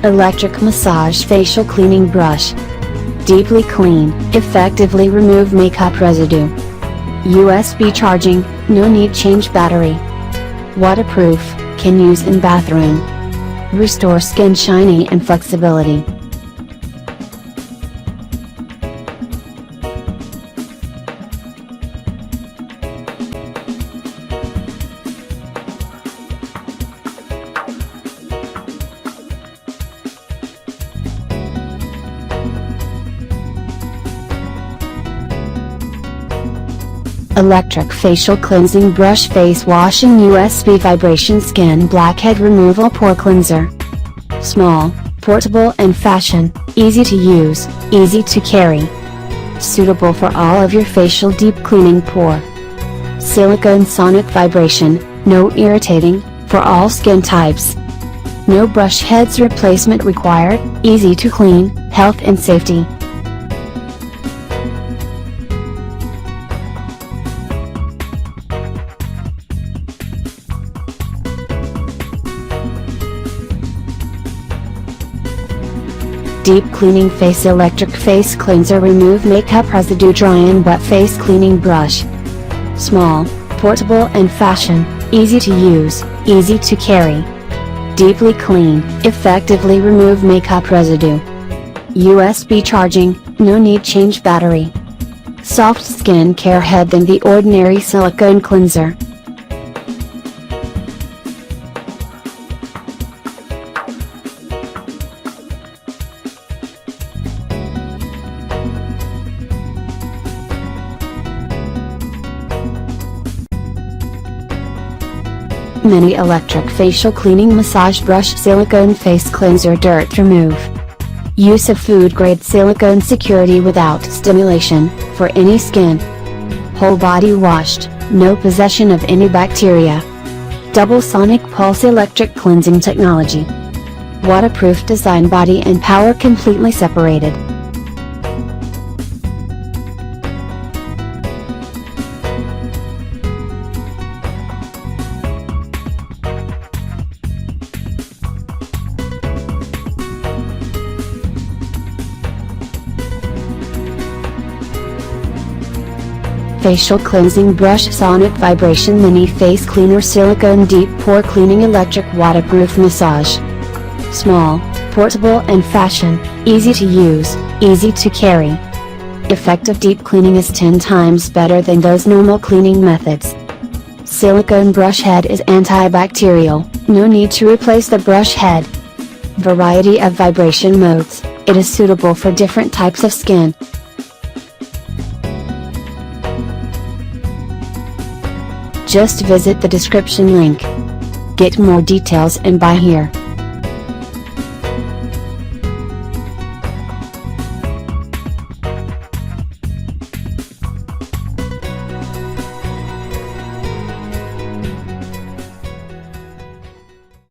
Electric Massage Facial Cleaning Brush. Deeply clean, effectively remove makeup residue. USB charging, no need change battery. Waterproof, can use in bathroom. Restore skin shiny and flexibility. Electric Facial Cleansing Brush Face Washing USB Vibration Skin Blackhead Removal Pore Cleanser. Small, portable and fashion, easy to use, easy to carry. Suitable for all of your facial deep cleaning pore. Silicone sonic vibration, no irritating, for all skin types. No brush heads replacement required, easy to clean, health and safety. Deep Cleaning Face Electric Face Cleanser Remove Makeup Residue Dry and Wet Face Cleaning Brush. Small, portable and fashion, easy to use, easy to carry. Deeply clean, effectively remove makeup residue. USB charging, no need change battery. Soft skin care head than the ordinary silicone cleanser. Mini Electric Facial Cleaning Massage Brush Silicone Face Cleanser Dirt Remove. Use of food-grade silicone security without stimulation, for any skin. Whole body washed, no possession of any bacteria. Double Sonic Pulse Electric Cleansing Technology. Waterproof design, body and power completely separated. Facial Cleansing Brush Sonic Vibration Mini Face Cleaner Silicone Deep Pore Cleaning Electric Waterproof Massage. Small, portable and fashion, easy to use, easy to carry. Effective deep cleaning is 10 times better than those normal cleaning methods. Silicone brush head is antibacterial, no need to replace the brush head. Variety of vibration modes, it is suitable for different types of skin. Just visit the description link. Get more details and buy here.